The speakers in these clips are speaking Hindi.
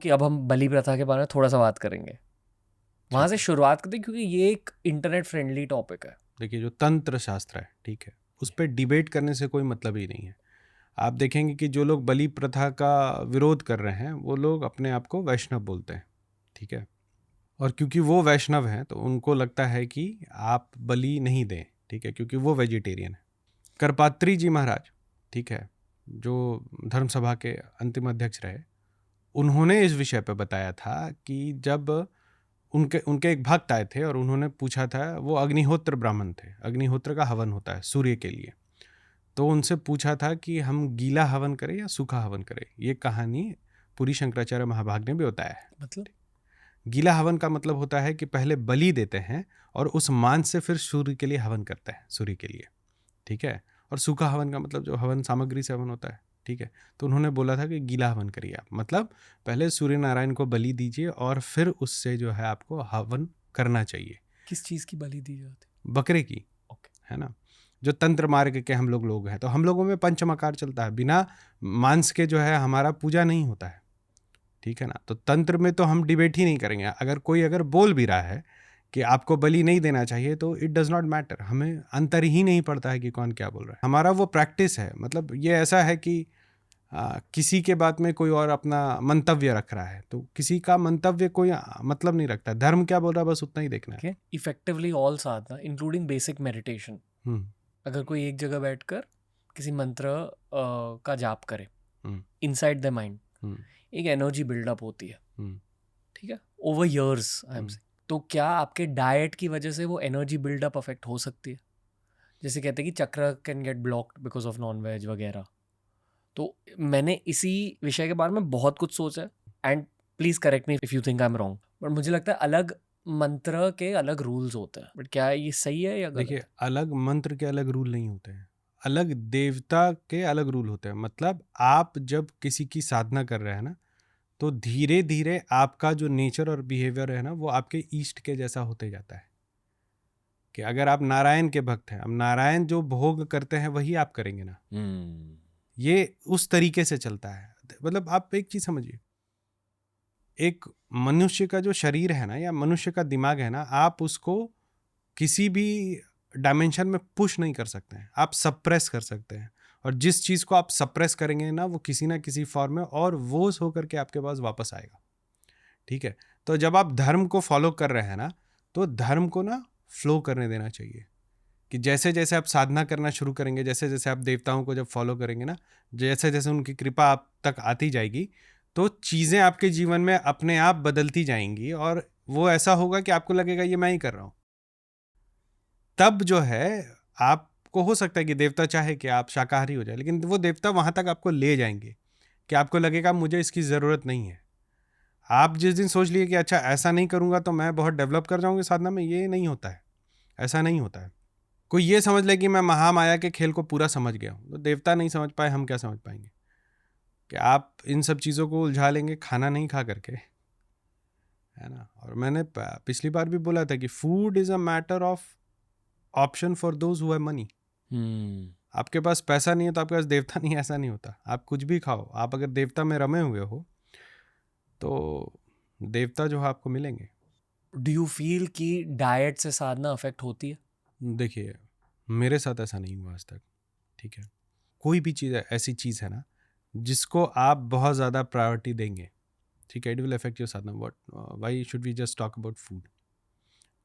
कि अब हम बलि प्रथा के बारे में थोड़ा सा बात करेंगे, वहाँ से शुरुआत करते हैं क्योंकि ये एक इंटरनेट फ्रेंडली टॉपिक है। देखिए, जो तंत्र शास्त्र है, ठीक है, उस पर डिबेट करने से कोई मतलब ही नहीं है। आप देखेंगे कि जो लोग बलि प्रथा का विरोध कर रहे हैं वो लोग अपने आप को वैष्णव बोलते हैं, ठीक है, और क्योंकि वो वैष्णव हैं तो उनको लगता है कि आप बलि नहीं दें, ठीक है, क्योंकि वो वेजिटेरियन है। करपात्री जी महाराज, ठीक है, जो धर्म सभा के अंतिम अध्यक्ष रहे, उन्होंने इस विषय पर बताया था कि जब उनके उनके एक भक्त आए थे और उन्होंने पूछा था, वो अग्निहोत्र ब्राह्मण थे, अग्निहोत्र का हवन होता है सूर्य के लिए, तो उनसे पूछा था कि हम गीला हवन करें या सूखा हवन करें। ये कहानी पूरी शंकराचार्य महाभाग ने भी बताया है। मतलब गीला हवन का मतलब होता है कि पहले बलि देते हैं और उस मांस से फिर सूर्य के लिए हवन करते हैं, सूर्य के लिए, ठीक है। और सूखा हवन का मतलब जो हवन सामग्री से हवन होता है, ठीक है। तो उन्होंने बोला था कि गीला हवन करिए आप, मतलब पहले सूर्य नारायण को बलि दीजिए और फिर उससे जो है आपको हवन करना चाहिए। किस चीज़ की बलि दी जाती? बकरे की, ओके। है ना। जो तंत्र मार्ग के हम लोग हैं, तो हम लोगों में पंचमकार चलता है, बिना मांस के जो है हमारा पूजा नहीं होता है, ठीक है ना। तो तंत्र में तो हम डिबेट ही नहीं करेंगे। अगर बोल भी रहा है कि आपको बलि नहीं देना चाहिए, तो इट डज नॉट मैटर, हमें अंतर ही नहीं पड़ता है कि कौन क्या बोल रहा है। हमारा वो प्रैक्टिस है, मतलब ये ऐसा है कि किसी के बात में कोई और अपना मंतव्य रख रहा है, तो किसी का मंतव्य कोई मतलब नहीं रखता। धर्म क्या बोल रहा है बस उतना ही देखना है। इफेक्टिवली ऑल साधना इंक्लूडिंग बेसिक मेडिटेशन, अगर कोई एक जगह बैठकर किसी मंत्र का जाप करे इनसाइड द माइंड, एक एनर्जी बिल्डअप होती है, ठीक है, ओवर इयर्स आई एम से। तो क्या आपके डाइट की वजह से वो एनर्जी बिल्डअप अफेक्ट हो सकती है? जैसे कहते हैं कि chakra can get blocked because of non veg वगैरह। तो मैंने इसी विषय के बारे में बहुत कुछ सोचा है, and please correct me if you think I am wrong, but मुझे लगता है अलग मंत्र के अलग रूल्स होते हैं, बट क्या ये सही है या गलत? देखिए, अलग मंत्र के अलग रूल नहीं होते हैं, अलग देवता के अलग रूल होते हैं। मतलब आप जब किसी की साधना कर रहे हैं ना, तो धीरे धीरे आपका जो नेचर और बिहेवियर है ना, वो आपके ईष्ट के जैसा होते जाता है। कि अगर आप नारायण के भक्त हैं, अब नारायण जो भोग करते हैं वही आप करेंगे ना। ये उस तरीके से चलता है। मतलब आप एक चीज समझिए, एक मनुष्य का जो शरीर है ना, या मनुष्य का दिमाग है ना, आप उसको किसी भी डायमेंशन में पुश नहीं कर सकते हैं, आप सप्रेस कर सकते हैं। और जिस चीज़ को आप सप्रेस करेंगे ना, वो किसी ना किसी फॉर्म में और वो होकर के आपके पास वापस आएगा, ठीक है। तो जब आप धर्म को फॉलो कर रहे हैं ना, तो धर्म को ना फ्लो करने देना चाहिए। कि जैसे जैसे आप साधना करना शुरू करेंगे, जैसे जैसे आप देवताओं को जब फॉलो करेंगे ना, जैसे जैसे उनकी कृपा आप तक आती जाएगी, तो चीज़ें आपके जीवन में अपने आप बदलती जाएंगी और वो ऐसा होगा कि आपको लगेगा ये मैं ही कर रहा हूँ। तब जो है आपको हो सकता है कि देवता चाहे कि आप शाकाहारी हो जाए, लेकिन वो देवता वहाँ तक आपको ले जाएंगे कि आपको लगेगा मुझे इसकी ज़रूरत नहीं है। आप जिस दिन सोच लिए कि अच्छा ऐसा नहीं करूँगा तो मैं बहुत डेवलप कर जाऊँगी साधना में, ये नहीं होता है, ऐसा नहीं होता है। कोई ये समझ ले कि मैं महामाया के खेल को पूरा समझ गया हूँ, तो देवता नहीं समझ पाए, हम क्या समझ पाएंगे? कि आप इन सब चीज़ों को उलझा लेंगे खाना नहीं खा करके, है ना। और मैंने पिछली बार भी बोला था कि food is a matter of option for those who have money. आपके पास पैसा नहीं है तो आपके पास देवता नहीं है, ऐसा नहीं होता। आप कुछ भी खाओ, आप अगर देवता में रमे हुए हो तो देवता जो है आपको मिलेंगे। डू यू फील कि डाइट से साधना अफेक्ट होती है? देखिए, मेरे साथ ऐसा नहीं हुआ आज तक, ठीक है। कोई भी चीज़ ऐसी चीज़ है ना जिसको आप बहुत ज़्यादा प्रायोरिटी देंगे, ठीक है, it will affect your sadhana. What, why should we just talk about food,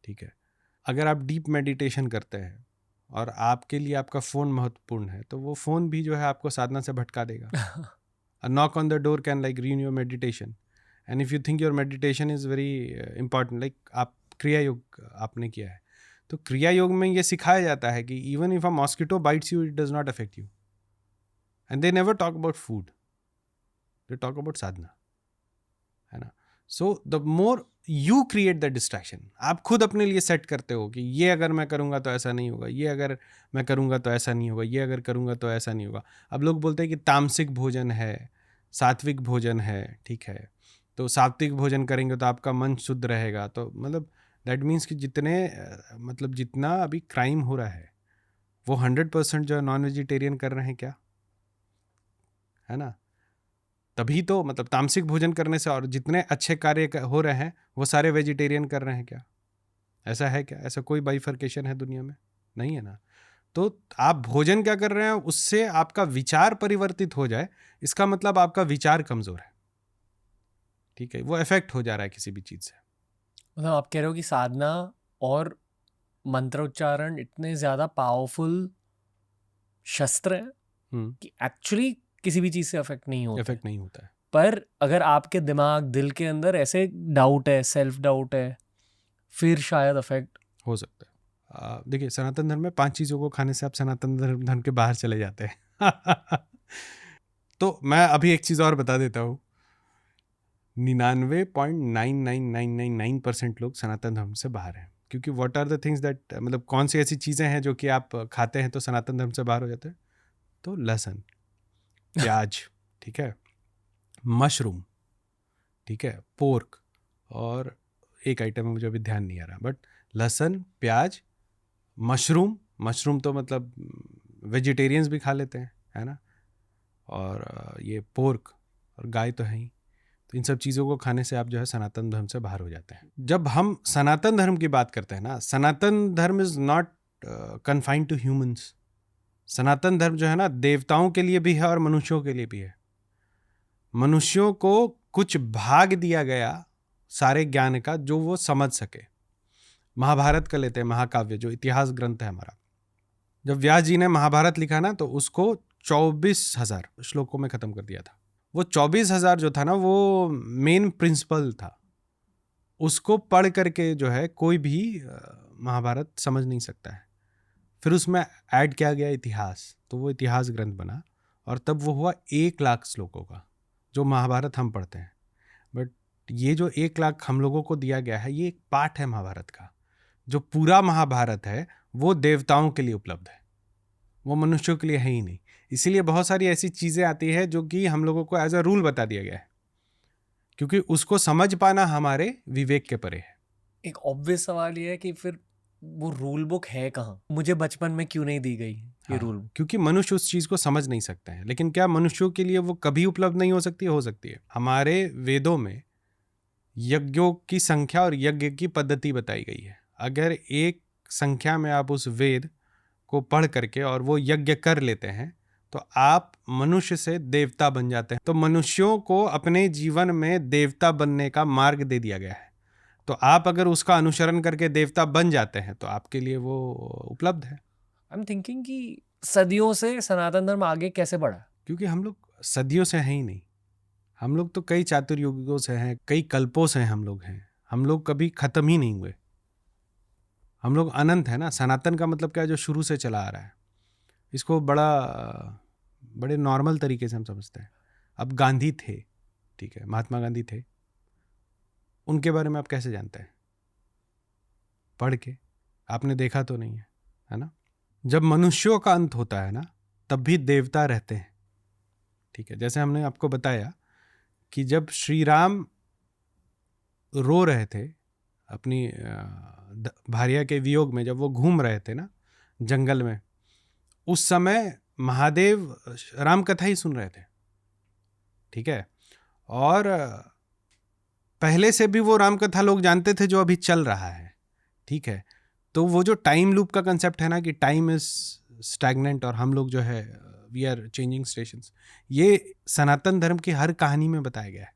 ठीक है। अगर आप डीप मेडिटेशन करते हैं और आपके लिए आपका फ़ोन महत्वपूर्ण है, तो वो फ़ोन भी जो है आपको साधना से भटका देगा। A knock on the door can like ruin your meditation. And if you think your meditation is very important, like आप क्रिया योग आपने किया है, तो क्रिया योग में ये सिखाया जाता है कि even if a mosquito bites you, it does not affect you. And they never talk about food, they talk about sadhana, है ना। So the more you create the distraction, आप खुद अपने लिए सेट करते हो कि ये अगर मैं करूँगा तो ऐसा नहीं होगा, ये अगर मैं करूँगा तो ऐसा नहीं होगा, ये अगर करूँगा तो ऐसा नहीं होगा। अब लोग बोलते हैं कि तामसिक भोजन है, सात्विक भोजन है, ठीक है, तो सात्विक भोजन करेंगे तो आपका मन शुद्ध रहेगा। तो मतलब दैट मीन्स कि मतलब जितना अभी क्राइम हो रहा है वो 100% जो नॉन वेजिटेरियन कर रहे हैं क्या, है ना। तभी तो मतलब तामसिक भोजन करने से और जितने अच्छे कार्य हो रहे हैं वो सारे वेजिटेरियन कर रहे हैं क्या? ऐसा है क्या? ऐसा कोई बाइफर्केशन है दुनिया में? नहीं है ना। तो आप भोजन क्या कर रहे हैं उससे आपका विचार परिवर्तित हो जाए, इसका मतलब आपका विचार कमजोर है, ठीक है, वो इफेक्ट हो जा रहा है किसी भी चीज से। मतलब आप कह रहे हो कि साधना और मंत्रोच्चारण इतने ज्यादा पावरफुल शस्त्र हैं कि एक्चुअली किसी भी चीज से इफेक्ट नहीं होता है। पर अगर आपके दिमाग दिल के अंदर ऐसे डाउट है, सेल्फ डाउट है, फिर शायद इफेक्ट हो सकता है। देखिए सनातन धर्म में 5 चीजों को खाने से आप सनातन धर्म के बाहर चले जाते हैं। तो मैं अभी एक चीज और बता देता हूँ, 99.99999% लोग सनातन धर्म से बाहर हैं। क्योंकि what are the things that, मतलब कौन सी ऐसी चीजें हैं जो कि आप खाते हैं तो सनातन धर्म से बाहर हो जाते हैं? तो लहसुन, प्याज, ठीक है, मशरूम, ठीक है, पोर्क, और एक आइटम है मुझे अभी ध्यान नहीं आ रहा, बट लहसुन, प्याज, मशरूम तो मतलब वेजिटेरियंस भी खा लेते हैं, है ना, और ये पोर्क और गाय तो है ही। तो इन सब चीज़ों को खाने से आप जो है सनातन धर्म से बाहर हो जाते हैं। जब हम सनातन धर्म की बात करते हैं ना, Sanatan Dharma is not confined to humans. Sanatan Dharma जो है ना देवताओं के लिए भी है और मनुष्यों के लिए भी है। मनुष्यों को कुछ भाग दिया गया सारे ज्ञान का जो वो समझ सके। महाभारत का लेते हैं, महाकाव्य जो इतिहास ग्रंथ है हमारा। जब व्यास जी ने महाभारत लिखा ना तो उसको 24,000 श्लोकों में खत्म कर दिया था। वो 24,000 जो था ना वो मेन प्रिंसिपल था, उसको पढ़ करके जो है कोई भी महाभारत समझ नहीं सकता है। फिर उसमें ऐड किया गया इतिहास, तो वो इतिहास ग्रंथ बना और तब वो हुआ 1,00,000 श्लोकों का जो महाभारत हम पढ़ते हैं। बट ये जो 1,00,000 हम लोगों को दिया गया है ये एक पार्ट है महाभारत का। जो पूरा महाभारत है वो देवताओं के लिए उपलब्ध है, वो मनुष्यों के लिए है ही नहीं। इसीलिए बहुत सारी ऐसी चीज़ें आती है जो कि हम लोगों को एज अ रूल बता दिया गया है, क्योंकि उसको समझ पाना हमारे विवेक के परे है। एक ऑब्वियस सवाल ये है कि फिर वो रूल बुक है कहाँ? मुझे बचपन में क्यों नहीं दी गई ये रूल बुक? क्योंकि मनुष्य उस चीज़ को समझ नहीं सकते हैं। लेकिन क्या मनुष्यों के लिए वो कभी उपलब्ध नहीं हो सकती? हो सकती है। हमारे वेदों में यज्ञों की संख्या और यज्ञ की पद्धति बताई गई है। अगर एक संख्या में आप उस वेद को पढ़ करके और वो यज्ञ कर लेते हैं तो आप मनुष्य से देवता बन जाते हैं। तो मनुष्यों को अपने जीवन में देवता बनने का मार्ग दे दिया गया है। तो आप अगर उसका अनुसरण करके देवता बन जाते हैं तो आपके लिए वो उपलब्ध है। आई एम थिंकिंग कि सदियों से सनातन धर्म आगे कैसे बढ़ा? क्योंकि हम लोग सदियों से हैं ही नहीं, हम लोग तो कई चातुर्युगों से हैं, कई कल्पों से हम लोग हैं। हम लोग कभी खत्म ही नहीं हुए, हम लोग अनंत है ना। सनातन का मतलब क्या है? जो शुरू से चला आ रहा है। इसको बड़े नॉर्मल तरीके से हम समझते हैं। अब गांधी थे, ठीक है, महात्मा गांधी थे, उनके बारे में आप कैसे जानते हैं? पढ़ के, आपने देखा तो नहीं है, है ना। जब मनुष्यों का अंत होता है ना तब भी देवता रहते हैं, ठीक है। जैसे हमने आपको बताया कि जब श्री राम रो रहे थे अपनी भार्या के वियोग में, जब वो घूम रहे थे ना जंगल में, उस समय महादेव राम कथा ही सुन रहे थे, ठीक है। और पहले से भी वो राम कथा लोग जानते थे जो अभी चल रहा है, ठीक है। तो वो जो टाइम लूप का कंसेप्ट है ना कि टाइम इज स्टैग्नेंट और हम लोग जो है वी आर चेंजिंग स्टेशंस, ये सनातन धर्म की हर कहानी में बताया गया है,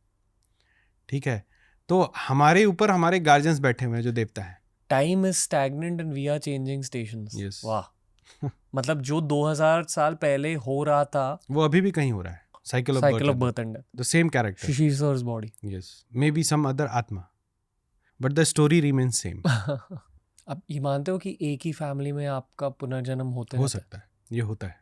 ठीक है। तो हमारे ऊपर हमारे गार्जियंस बैठे हुए हैं जो देवता हैं। Time is stagnant and we are changing stations. Yes. वाह। मतलब जो 2000 साल पहले हो रहा था वो अभी भी कहीं हो रहा है। Cycle of birth and death, the same character, Shishir sir's body. Yes, maybe some other atma, but the story remains same. अब ये मानते हो कि एक ही फैमिली में आपका पुनर्जन्म हो सकता है? ये होता है।